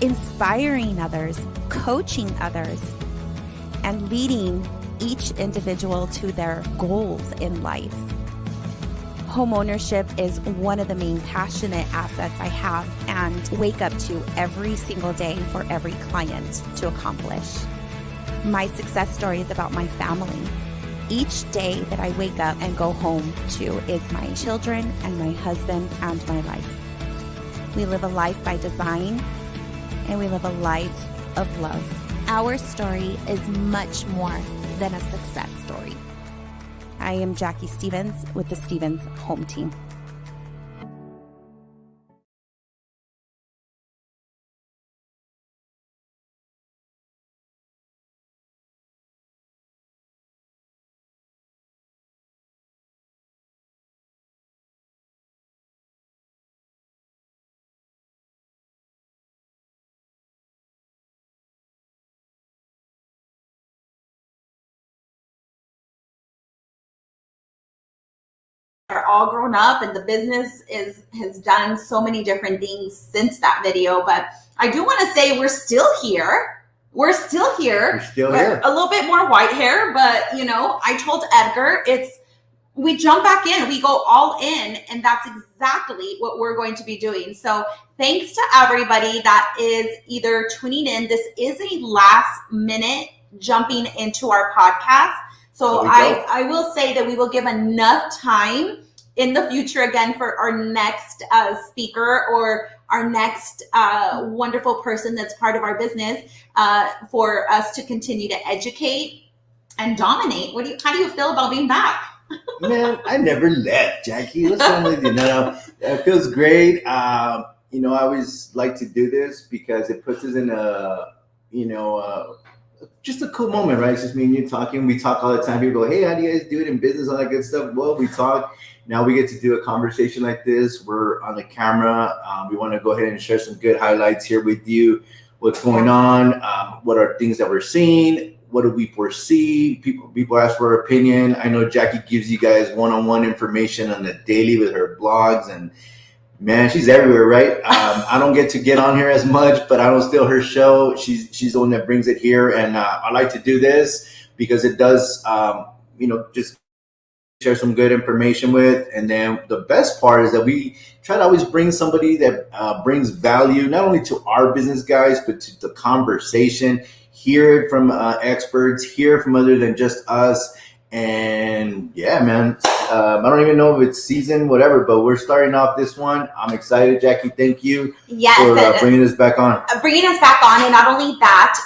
inspiring others, coaching others, and leading each individual to their goals in life. Homeownership is one of the main passionate assets I have and wake up to every single day for every client to accomplish. My success story is about my family. Each day that I wake up and go home to is my children and my husband and my life. We live a life by design, and we live a life of love. Our story is much more than a success story. I am Jackie Stevens with the Stevens Home Team. Are all grown up and the business has done so many different things since that video, but I do want to say we're still here. We're still here. A little bit more white hair, but I told Edgar we jump back in, we go all in, and that's exactly what we're going to be doing. So thanks to everybody that is either tuning in. This is a last minute jumping into our podcast. So I will say that we will give enough time in the future again for our next speaker or our next wonderful person that's part of our business for us to continue to educate and dominate. How do you feel about being back? Man, I never left, Jackie. What's wrong with you? No, it feels great. I always like to do this because it puts us in just a cool moment, right? It's just me and you talking. We talk all the time. People go, hey, how do you guys do it in business? All that good stuff. Well, we talk. Now we get to do a conversation like this. We're on the camera. We want to go ahead and share some good highlights here with you. What's going on? What are things that we're seeing? What do we foresee? People ask for our opinion. I know Jackie gives you guys one-on-one information on the daily with her blogs, and man, she's everywhere, right? I don't get on here as much, but I don't steal her show. She's the one that brings it here, and I like to do this because it does, just share some good information with. And then the best part is that we try to always bring somebody that brings value, not only to our business guys, but to the conversation. Hear it from experts, hear from other than just us. And yeah, man, I don't even know if it's season, whatever, but we're starting off this one. I'm excited, Jackie. Thank you for bringing us back on. And not only that,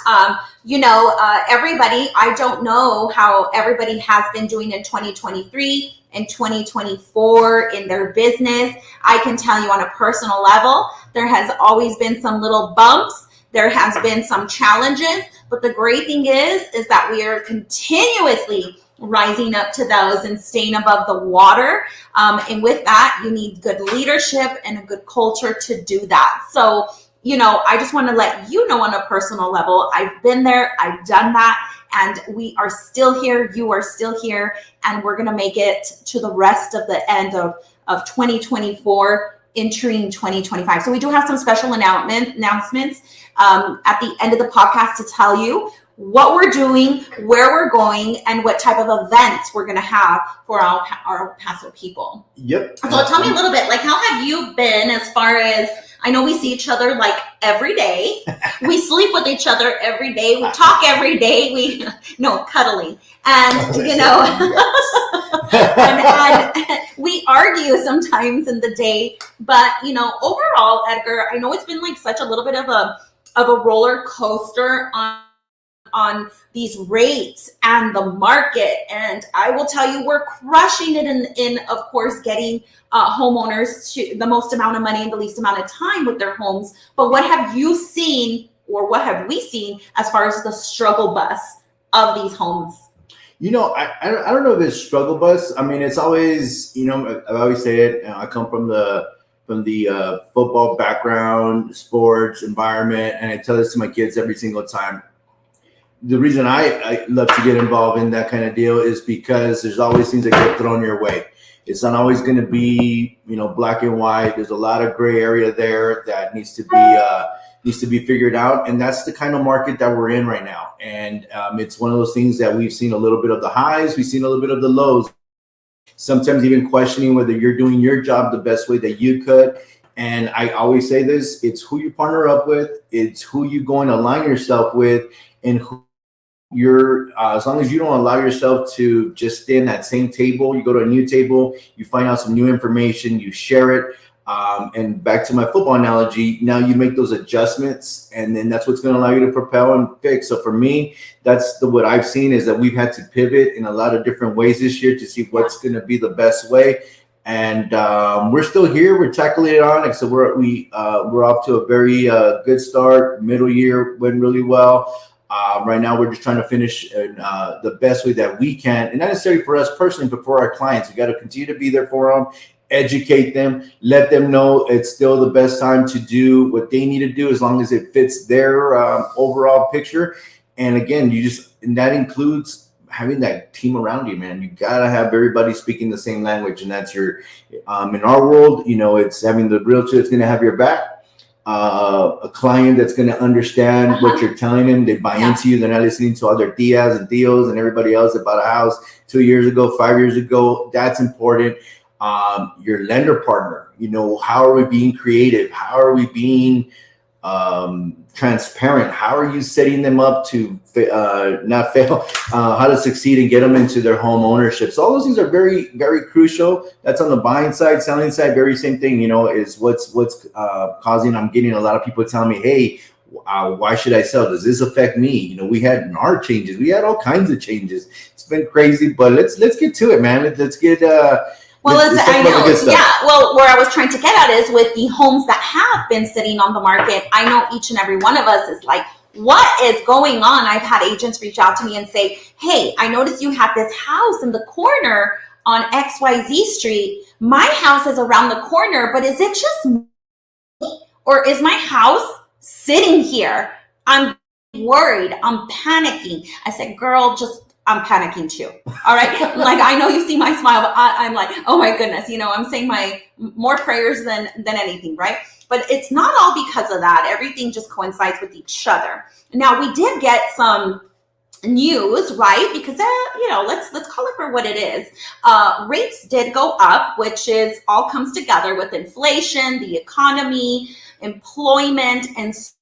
everybody, I don't know how everybody has been doing in 2023 and 2024 in their business. I can tell you on a personal level, there has always been some little bumps. There has been some challenges, but the great thing is that we are continuously rising up to those and staying above the water. And with that, you need good leadership and a good culture to do that. So, I just want to let you know on a personal level, I've been there, I've done that, and we are still here. You are still here, and we're going to make it to the rest of the end of 2024. Entering 2025. So we do have some special announcements at the end of the podcast to tell you what we're doing, where we're going, and what type of events we're going to have for our Paso people. Yep. So tell me a little bit, how have you been as far as, I know we see each other every day. We sleep with each other every day. We talk every day. Cuddling. And, and we argue sometimes in the day. But, overall, Edgar, I know it's been such a little bit of a roller coaster on these rates and the market. And I will tell you, we're crushing it in of course, getting homeowners to the most amount of money in the least amount of time with their homes. But what have you seen, or what have we seen as far as the struggle bus of these homes? I don't know if it's struggle bus. I mean, it's always, I always say it. I come from the football background, sports environment, and I tell this to my kids every single time. The reason I love to get involved in that kind of deal is because there's always things that get thrown your way. It's not always going to be, black and white. There's a lot of gray area there that needs to be needs to be figured out. And that's the kind of market that we're in right now. And it's one of those things that we've seen a little bit of the highs, we've seen a little bit of the lows, sometimes even questioning whether you're doing your job the best way that you could. And I always say this, it's who you partner up with, it's who you go and align yourself with, and who you're as long as you don't allow yourself to just stay in that same table, you go to a new table, you find out some new information, you share it. And back to my football analogy, now you make those adjustments, and then that's what's going to allow you to propel and fix. So for me, that's what I've seen, is that we've had to pivot in a lot of different ways this year to see what's going to be the best way. And we're still here. We're tackling it on. So we're off to a very good start. Middle year went really well. Right now, we're just trying to finish the best way that we can, and not necessarily for us personally, but for our clients. We got to continue to be there for them, educate them, let them know it's still the best time to do what they need to do, as long as it fits their overall picture. And again, and that includes having that team around you, man. You gotta have everybody speaking the same language, and that's your. In our world, it's having the realtor that's going to have your back, a client that's going to understand what you're telling them. They buy into you. They're not listening to other tias and tios and everybody else that bought a house 2 years ago, 5 years ago. That's important. Your lender partner, how are we being creative? How are we being transparent? How are you setting them up to not fail, how to succeed and get them into their home ownership? So all those things are very, very crucial. That's on the buying side. Selling side, very same thing, is what's causing. I'm getting a lot of people telling me, hey, why should I sell? Does this affect me? We had NAR changes. We had all kinds of changes. It's been crazy, but let's get to it, man. Let's get well, I know. Yeah. Well, where I was trying to get at is with the homes that have been sitting on the market. I know each and every one of us is like, what is going on? I've had agents reach out to me and say, hey, I noticed you have this house in the corner on XYZ Street. My house is around the corner, but is it just me, or is my house sitting here? I'm worried. I'm panicking. I said, girl, I'm panicking too. All right. Like, I know you see my smile, but I'm like, oh my goodness, I'm saying my more prayers than anything. Right. But it's not all because of that. Everything just coincides with each other. Now, we did get some news, right? Because, let's call it for what it is. Rates did go up, which all comes together with inflation, the economy, employment, and so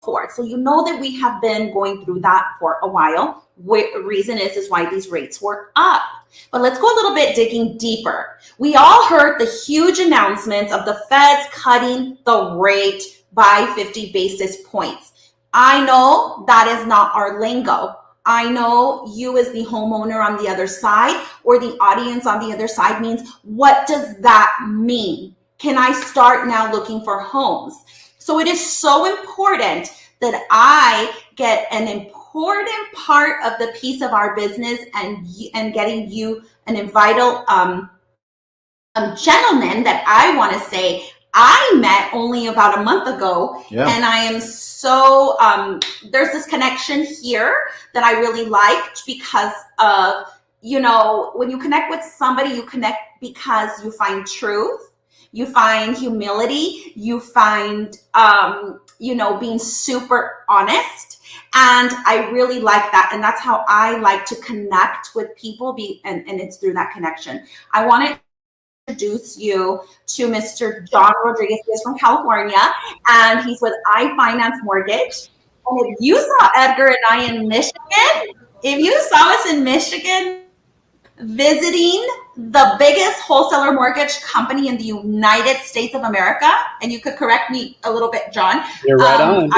forth. So that we have been going through that for a while. Reason is why these rates were up. But let's go a little bit digging deeper. We all heard the huge announcements of the Feds cutting the rate by 50 basis points. I know that is not our lingo. I know you as the homeowner on the other side, or the audience on the other side, means, what does that mean? Can I start now looking for homes? So it is so important that I get an important part of the piece of our business and getting you an vital gentleman that I want to say I met only about a month ago. Yeah. And I am so, there's this connection here that I really liked because of, when you connect with somebody, you connect because you find truth. You find humility, you find, being super honest. And I really like that. And that's how I like to connect with people, and it's through that connection. I want to introduce you to Mr. John Rodriguez. He's from California, and he's with iFinance Mortgage. And if you saw Edgar and I in Michigan, if you saw us in Michigan, visiting the biggest wholesaler mortgage company in the United States of America, and you could correct me a little bit, John. You're right on.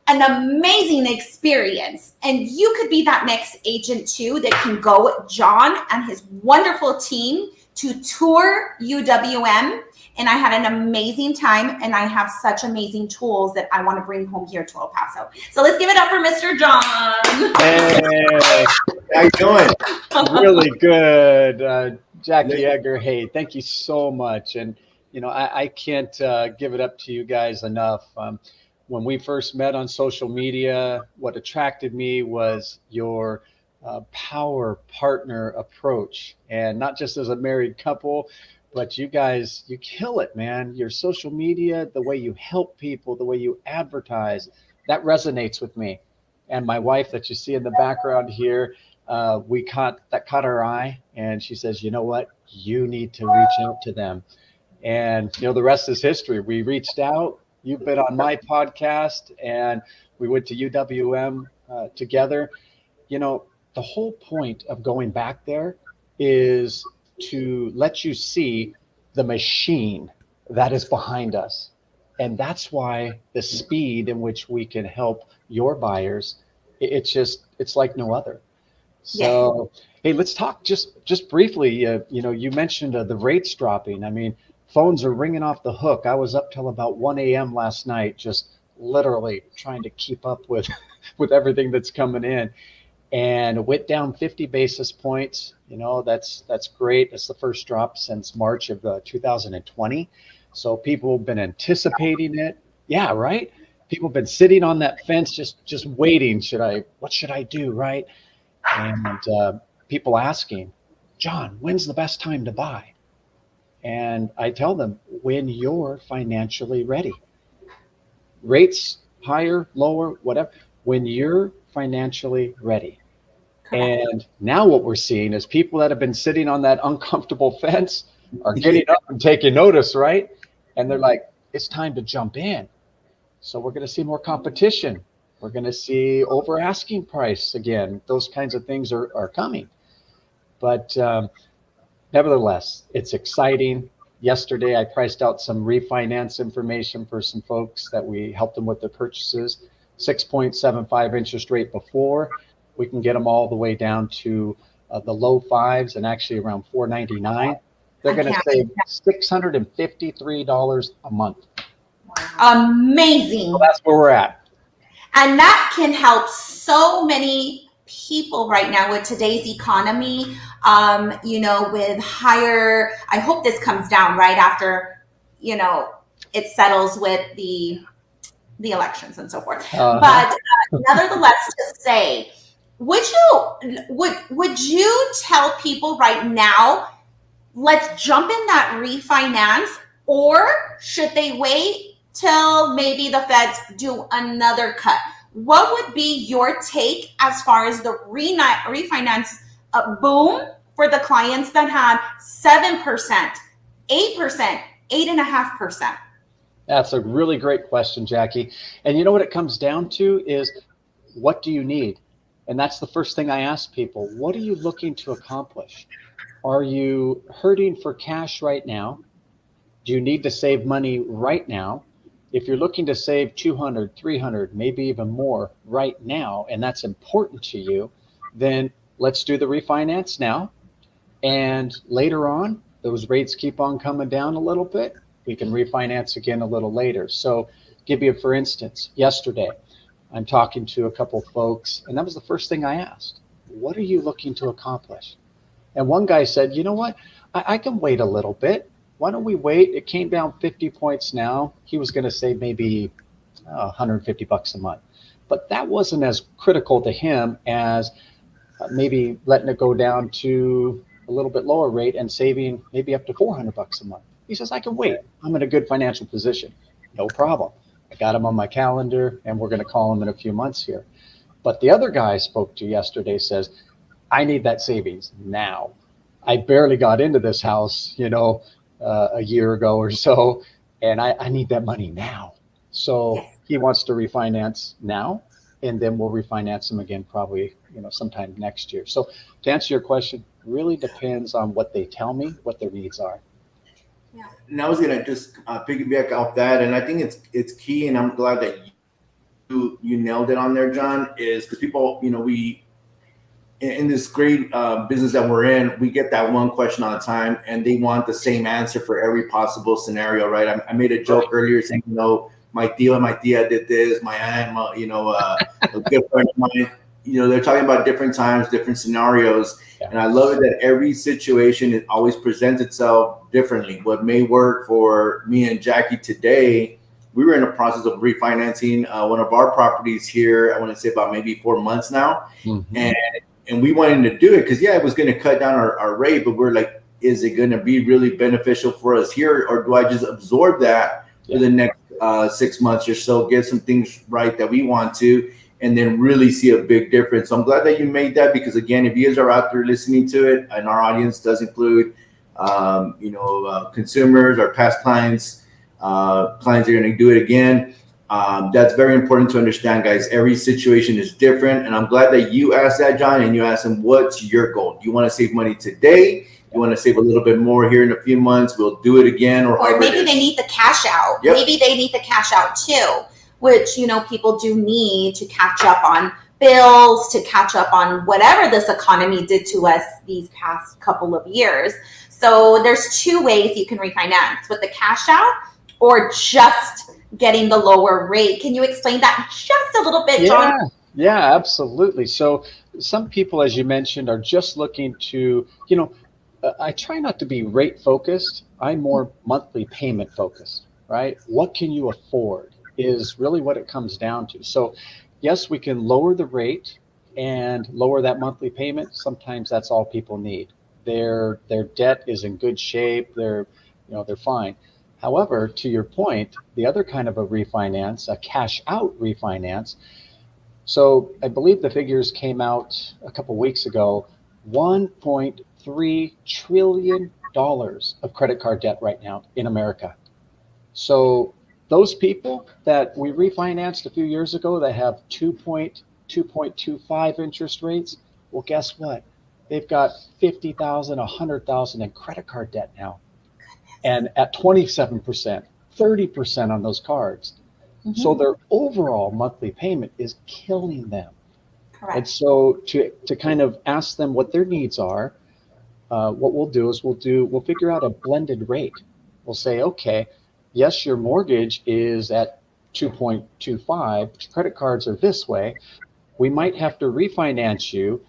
An amazing experience. And you could be that next agent too that can go with John and his wonderful team to tour UWM. And I had an amazing time, and I have such amazing tools that I want to bring home here to El Paso. So let's give it up for Mr. John. Hey, how you doing? Really good, Jackie, Edgar. Hey, thank you so much. And I can't give it up to you guys enough. When we first met on social media, what attracted me was your power partner approach, and not just as a married couple, but you guys, you kill it, man. Your social media, the way you help people, the way you advertise, that resonates with me. And my wife that you see in the background here, caught our eye, and she says, you know what, you need to reach out to them. And the rest is history. We reached out. You've been on my podcast, and we went to UWM together. The whole point of going back there is to let you see the machine that is behind us. And that's why the speed in which we can help your buyers, it's like no other. So, yes. Hey, let's talk just briefly. You mentioned the rates dropping. I mean, phones are ringing off the hook. I was up till about 1 a.m. last night, just literally trying to keep up with everything that's coming in. And it went down 50 basis points. That's great. That's the first drop since March of 2020. So people have been anticipating it. Yeah, right. People have been sitting on that fence, just waiting. What should I do, right? And people asking, John, when's the best time to buy? And I tell them, when you're financially ready. Rates higher, lower, whatever. When you're financially ready. And now what we're seeing is people that have been sitting on that uncomfortable fence are getting up and taking notice, right? And they're like, it's time to jump in. So we're going to see more competition. We're going to see over asking price again. Those kinds of things are coming. But nevertheless, it's exciting. Yesterday, I priced out some refinance information for some folks that we helped them with their purchases. 6.75 interest rate before. We can get them all the way down to the low fives and actually around $4.99. They're going to save $653 a month. Amazing. So that's where we're at. And that can help so many people right now with today's economy, with higher, I hope this comes down right after, it settles with the elections and so forth. But nevertheless, to say, would you tell people right now, let's jump in that refinance, or should they wait till maybe the feds do another cut? What would be your take as far as the refinance boom for the clients that had 7%, 8%, 8.5%? That's a really great question, Jackie. And you know what it comes down to is, what do you need? And that's the first thing I ask people. What are you looking to accomplish? Are you hurting for cash right now? Do you need to save money right now? If you're looking to save 200, 300, maybe even more right now, and that's important to you, then let's do the refinance now. And later on, those rates keep on coming down a little bit. We can refinance again a little later. So give you, for instance, yesterday, I'm talking to a couple folks, and that was the first thing I asked. What are you looking to accomplish? And one guy said, you know what? I can wait a little bit. Why don't we wait? It came down 50 points now. He was going to save maybe $150 a month. But that wasn't as critical to him as maybe letting it go down to a little bit lower rate and saving maybe up to $400 a month. He says, I can wait. I'm in a good financial position. No problem. I got him on my calendar, and we're going to call him in a few months here. But the other guy I spoke to yesterday says, I need that savings now. I barely got into this house, a year ago or so, and I need that money now. So he wants to refinance now, and then we'll refinance him again probably, sometime next year. So to answer your question, really depends on what they tell me, what their needs are. Yeah. And I was gonna just piggyback off that, and I think it's key, and I'm glad that you nailed it on there, John. Is because people, we in this great business that we're in, we get that one question all the time, and they want the same answer for every possible scenario, right? I made a joke earlier saying, my tío and my tía did this, my aunt, a good friend of mine. They're talking about different times, different scenarios. Yeah. And I love it that every situation, it always presents itself differently. What may work for me and Jackie today, we were in the process of refinancing one of our properties here. I want to say about maybe 4 months now. Mm-hmm. And we wanted to do it because, it was going to cut down our rate. But we're like, is it going to be really beneficial for us here, or do I just absorb that for the next 6 months or so, get some things right that we want to, and then really see a big difference? So I'm glad that you made that, because again, if you guys are out there listening to it, and our audience does include, consumers or past clients, clients are going to do it again. That's very important to understand, guys. Every situation is different. And I'm glad that you asked that, John, and you asked him, what's your goal? Do you want to save money today? You want to save a little bit more here in a few months? We'll do it again. Or maybe they need the cash out. Yep. Maybe they need the cash out too, which, people do need to catch up on bills, to catch up on whatever this economy did to us these past couple of years. So there's two ways you can refinance: with the cash out or just getting the lower rate. Can you explain that just a little bit, John? Yeah, absolutely. So some people, as you mentioned, are just looking to, I try not to be rate focused. I'm more monthly payment focused, right? What can you afford is really what it comes down to. So yes, we can lower the rate and lower that monthly payment. Sometimes that's all people need. Their debt is in good shape. They're fine. However, to your point, the other kind of a refinance, a cash out refinance. So I believe the figures came out a couple weeks ago, $1.3 trillion of credit card debt right now in America. So those people that we refinanced a few years ago that have 2.25 interest rates, well, guess what? They've got $50,000, $100,000 in credit card debt now. And at 27%, 30% on those cards. Mm-hmm. So their overall monthly payment is killing them. Correct. And so to kind of ask them what their needs are, what we'll do is we'll figure out a blended rate. We'll say, okay, yes, your mortgage is at 2.25, but your credit cards are this way. We might have to refinance you,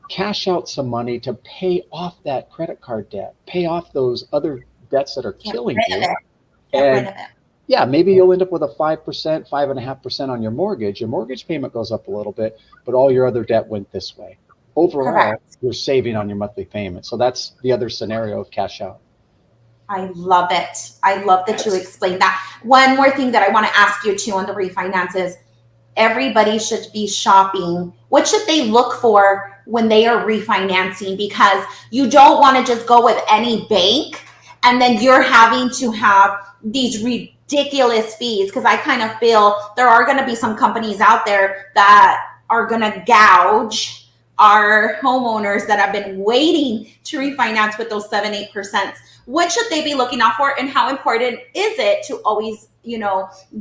cash out some money to pay off that credit card debt, pay off those other debts that are killing you. And yeah, maybe you'll end up with a 5%, 5.5% on your mortgage. Your mortgage payment goes up a little bit, but all your other debt went this way. Overall, correct, you're saving on your monthly payment. So that's the other scenario of cash out. I love it. I love that you explained that. One more thing that I want to ask you too on the refinances, everybody should be shopping. What should they look for when they are refinancing? Because you don't want to just go with any bank and then you're having to have these ridiculous fees, because I kind of feel there are going to be some companies out there that are going to gouge our homeowners that have been waiting to refinance with those 7-8%. What should they be looking out for, and how important is it to always,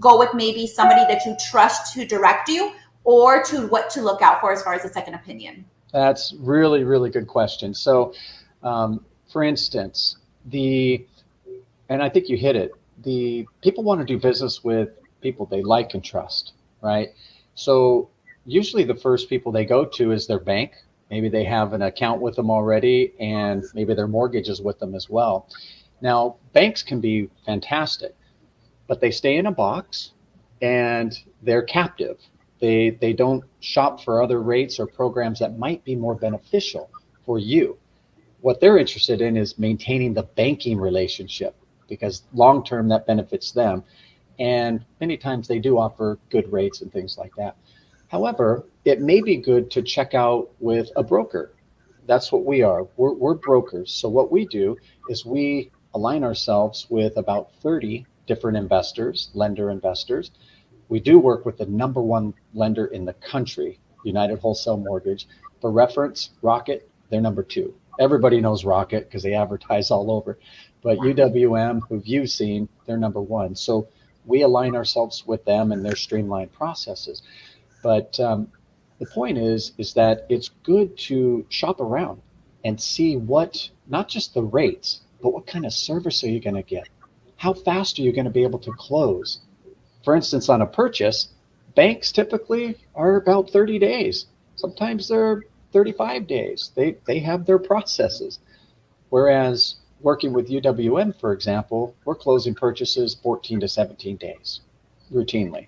go with maybe somebody that you trust to direct you, or to what to look out for as far as a second opinion? That's really, really good question. So, for instance, and I think you hit it, the people want to do business with people they like and trust, right? So usually the first people they go to is their bank. Maybe they have an account with them already, and maybe their mortgage is with them as well. Now, banks can be fantastic, but they stay in a box and they're captive. They don't shop for other rates or programs that might be more beneficial for you. What they're interested in is maintaining the banking relationship, because long-term that benefits them. And many times they do offer good rates and things like that. However, it may be good to check out with a broker. That's what we are. We're brokers. So what we do is we align ourselves with about 30 different lender investors. We do work with the number one lender in the country, United Wholesale Mortgage. For reference, Rocket, they're number 2. Everybody knows Rocket because they advertise all over. But UWM, who you've seen, they're number 1. So we align ourselves with them and their streamlined processes. But the point is that it's good to shop around and see what, not just the rates, but what kind of service are you going to get? How fast are you going to be able to close? For instance, on a purchase, banks typically are about 30 days. Sometimes they're 35 days. They have their processes. Whereas working with UWM, for example, we're closing purchases 14 to 17 days routinely.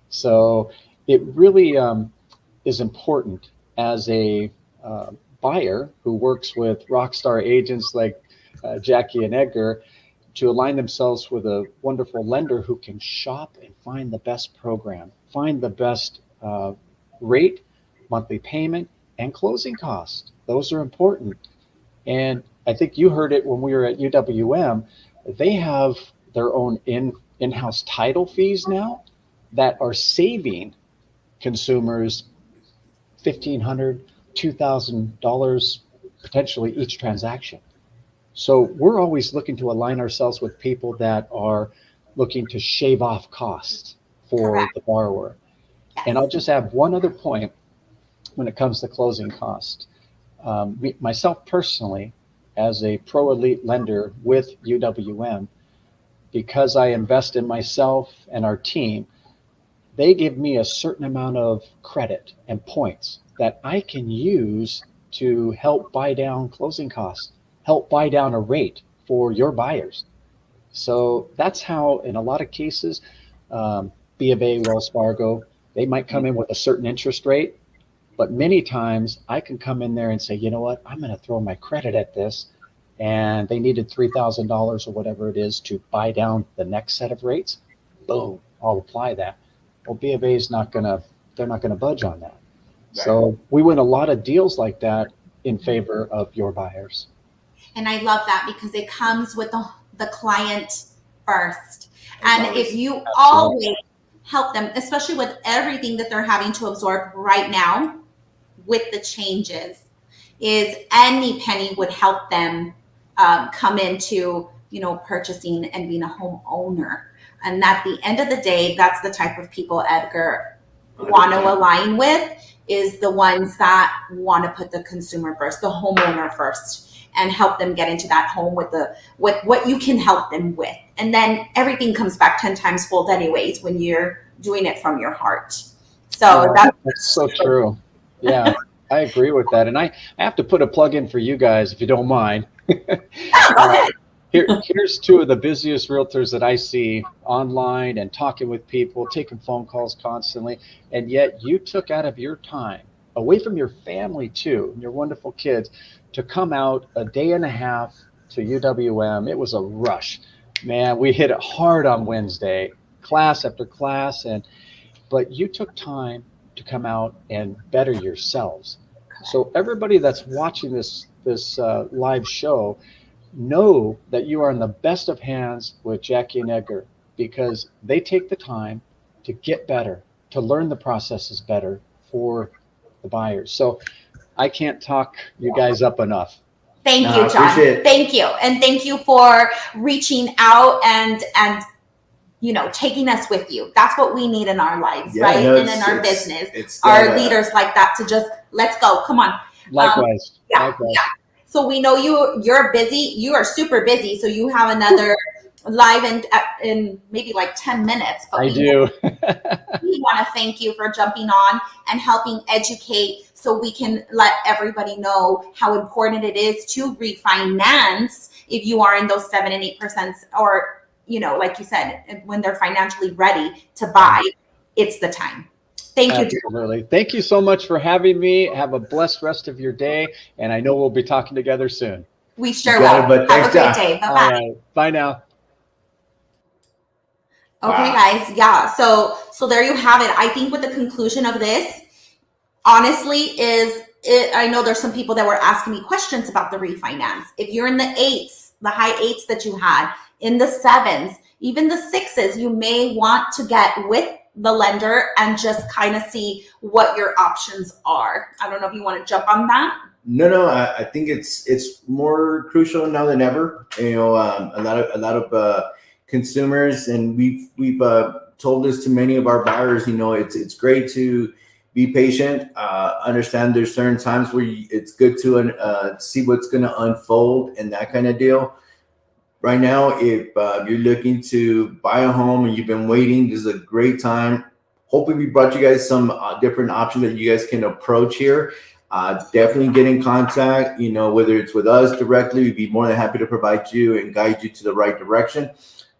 So it really is important as a buyer who works with rockstar agents like Jackie and Edgar, to align themselves with a wonderful lender who can shop and find the best program, find the best rate, monthly payment, and closing cost. Those are important. And I think you heard it when we were at UWM. They have their own in-house title fees now that are saving consumers $1,500, $2,000 potentially each transaction. So we're always looking to align ourselves with people that are looking to shave off costs for Correct. the borrower. Yes. And I'll just add one other point when it comes to closing cost. Myself personally, as a pro elite lender with UWM, because I invest in myself and our team, they give me a certain amount of credit and points that I can use to help buy down closing costs, help buy down a rate for your buyers. So that's how, in a lot of cases, B of A, Wells Fargo, they might come in with a certain interest rate, but many times I can come in there and say, you know what, I'm going to throw my credit at this, and they needed $3,000 or whatever it is to buy down the next set of rates. Boom, I'll apply that. Well, B of A is they're not gonna budge on that. Right. So we win a lot of deals like that in favor of your buyers. And I love that because it comes with the client first. And if you always help them, especially with everything that they're having to absorb right now with the changes, is any penny would help them come into, purchasing and being a homeowner. And at the end of the day, that's the type of people Edgar want to align with, is the ones that want to put the consumer first, the homeowner first, and help them get into that home with what you can help them with. And then everything comes back 10 times fold anyways when you're doing it from your heart. So that's so true. Yeah, I agree with that. And I have to put a plug in for you guys, if you don't mind. Here's two of the busiest realtors that I see online and talking with people, taking phone calls constantly. And yet you took out of your time, away from your family too, and your wonderful kids, to come out a day and a half to UWM. It was a rush. Man, we hit it hard on Wednesday, class after class. But you took time to come out and better yourselves. So everybody that's watching this live show, know that you are in the best of hands with Jackie and Edgar, because they take the time to get better, to learn the processes better for the buyers. So I can't talk you guys up enough. Thank you, John. Thank you. And thank you for reaching out and taking us with you. That's what we need in our lives, right? And in our business, our leaders like that to just, let's go. Come on. Likewise. Yeah. So we know you're busy. You are super busy. So you have another live in maybe like 10 minutes. But I do. We want to thank you for jumping on and helping educate, so we can let everybody know how important it is to refinance if you are in those 7 and 8%, or, like you said, when they're financially ready to buy, it's the time. Thank you. Absolutely. Thank you so much for having me. Have a blessed rest of your day. And I know we'll be talking together soon. We sure will. Have a great day. Bye-bye. All right. Bye now. Okay, guys. Yeah. So there you have it. I think with the conclusion of this, honestly, I know there's some people that were asking me questions about the refinance. If you're in the 8s, the high 8s that you had, in the 7s, even the 6s, you may want to get with the lender and just kind of see what your options are. I don't know if you want to jump on that. No, I think it's more crucial now than ever. A lot of consumers, and we've told this to many of our buyers. It's great to be patient. Understand there's certain times where it's good to see what's going to unfold and that kind of deal. Right now, if you're looking to buy a home and you've been waiting, this is a great time. Hopefully we brought you guys some different options that you guys can approach here. Definitely get in contact, whether it's with us directly, we'd be more than happy to provide you and guide you to the right direction.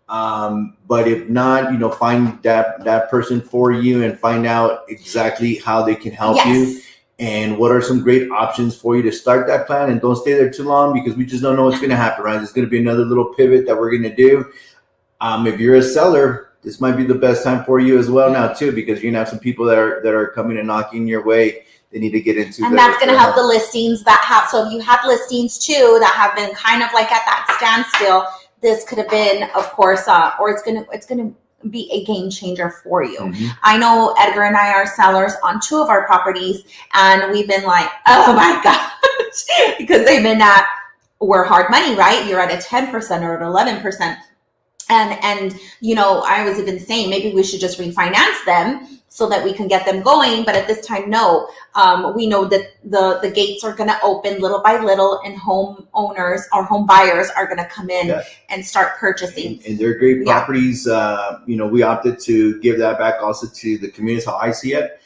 But if not, find that person for you and find out exactly how they can help you. and what are some great options for you to start that plan. And don't stay there too long, because we just don't know what's going to happen, right? There's going to be another little pivot that we're going to do. If you're a seller, this might be the best time for you as well now too, because you're going to have some people that are coming and knocking your way. They need to get into, and that's going to help the listings that have. So if you have listings too that have been kind of like at that standstill, this could have been, of course, or it's going to be a game changer for you. Mm-hmm. I know Edgar and I are sellers on 2 of our properties, and we've been like, oh my gosh, because they've been we're hard money, right? You're at a 10% or an 11%. And you know, I was even saying maybe we should just refinance them so that we can get them going. But at this time, no. We know that the gates are going to open little by little, and home owners or home buyers are going to come in and start purchasing. And they're great properties. You know, we opted to give that back also to the community, how I see it,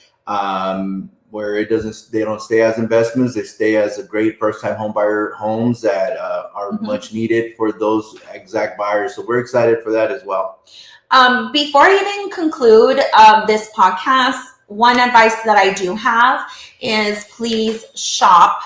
where they don't stay as investments. They stay as a great first-time home buyer homes that are much needed for those exact buyers. So we're excited for that as well. Before I even conclude this podcast, one advice that I do have is please shop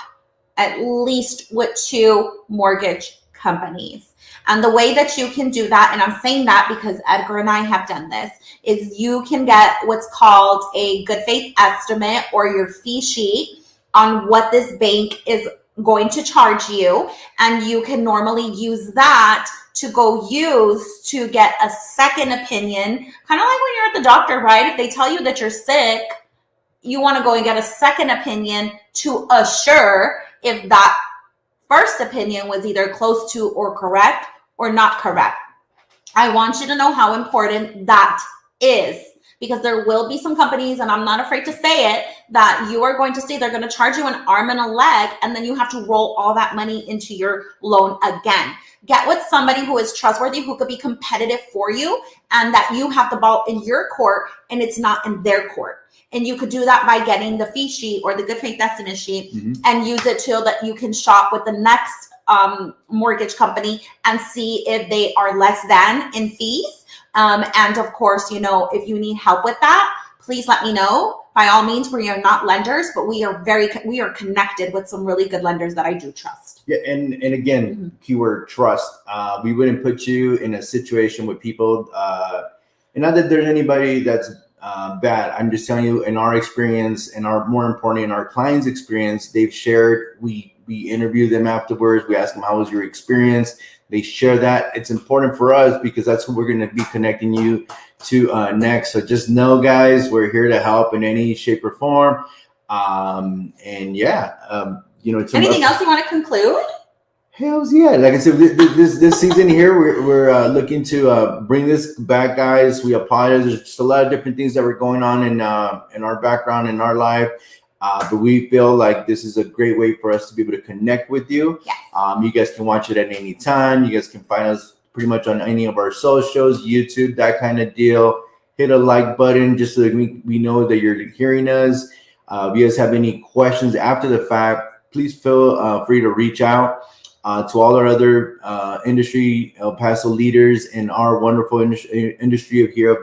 at least with 2 mortgage companies. And the way that you can do that, and I'm saying that because Edgar and I have done this, is you can get what's called a good faith estimate or your fee sheet on what this bank is going to charge you. And you can normally use that to go use to get a second opinion, kind of like when you're at the doctor, right? If they tell you that you're sick, you want to go and get a second opinion to assure if that first opinion was either close to or correct or not correct. I want you to know how important that is, because there will be some companies, and I'm not afraid to say it, that you are going to see they're going to charge you an arm and a leg, and then you have to roll all that money into your loan again. Get with somebody who is trustworthy, who could be competitive for you, and that you have the ball in your court and it's not in their court. And you could do that by getting the fee sheet or the good faith estimate sheet and use it so that you can shop with the next mortgage company and see if they are less than in fees. And of course, you know, if you need help with that, please let me know. By all means, we are not lenders, but we are connected with some really good lenders that I do trust. Yeah, and again, keyword trust. We wouldn't put you in a situation with people, and not that there's anybody that's bad. I'm just telling you, in our experience, and more importantly, in our clients' experience, they've shared. We interview them afterwards. We ask them, how was your experience? They share that. It's important for us because that's who we're going to be connecting you to next. So just know, guys, we're here to help in any shape or form. You know, anything else you want to conclude? Hells yeah! Like I said, this season here, we're looking to bring this back, guys. We apologize. There's just a lot of different things that were going on in our background, in our life. But we feel like this is a great way for us to be able to connect with you. Yes. You guys can watch it at any time. You guys can find us pretty much on any of our socials, YouTube, that kind of deal. Hit a like button just so that we know that you're hearing us. If you guys have any questions after the fact, please feel free to reach out to all our other industry El Paso leaders in our wonderful industry of here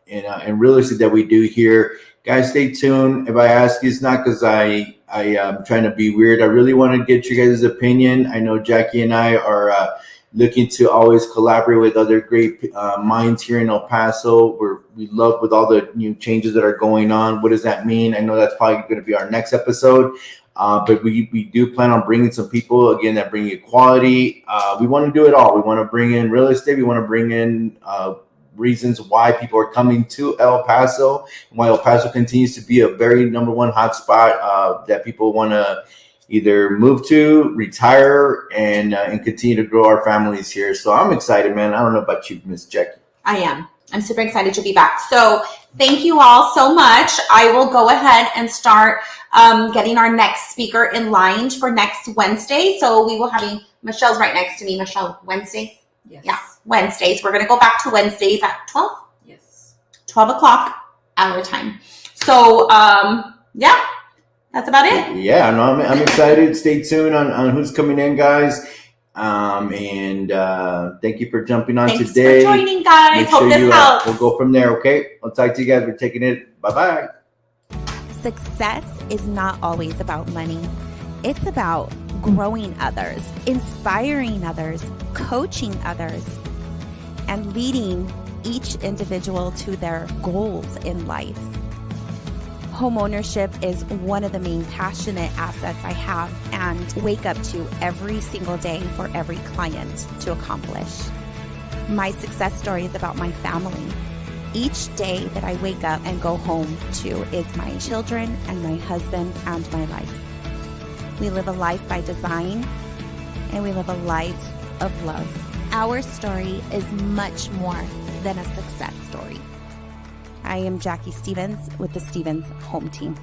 in real estate that we do here. Guys, stay tuned. If I ask you, it's not because I am trying to be weird. I really want to get you guys' opinion. I know Jackie and I are looking to always collaborate with other great minds here in El Paso. We love with all the new changes that are going on. What does that mean? I know that's probably going to be our next episode. But we do plan on bringing some people, again, that bring equality. We want to do it all. We want to bring in real estate. We want to bring in reasons why people are coming to El Paso, and why El Paso continues to be a very number one hotspot that people want to either move to, retire, and continue to grow our families here. So I'm excited, man. I don't know about you, Miss Jackie. I am. I'm super excited to be back. So thank you all so much. I will go ahead and start getting our next speaker in line for next Wednesday. So we will have Michelle's right next to me. Michelle, Wednesdays? Yes. Yeah, Wednesdays. We're going to go back to Wednesdays at 12? Yes. 12 o'clock our time. So, yeah, that's about it. Yeah, no, I'm excited. Stay tuned on who's coming in, guys. And thank you for jumping on Thanks today. for joining, guys. Make Hope sure this helps. We'll go from there, okay? I'll talk to you guys. We're taking it. Bye-bye. Success is not always about money. It's about growing others, inspiring others, coaching others, and leading each individual to their goals in life. Homeownership is one of the main passionate assets I have and wake up to every single day for every client to accomplish. My success story is about my family. Each day that I wake up and go home to is my children and my husband and my life. We live a life by design, and we live a life of love. Our story is much more than a success story. I am Jackie Stevens with the Stevens Home Team.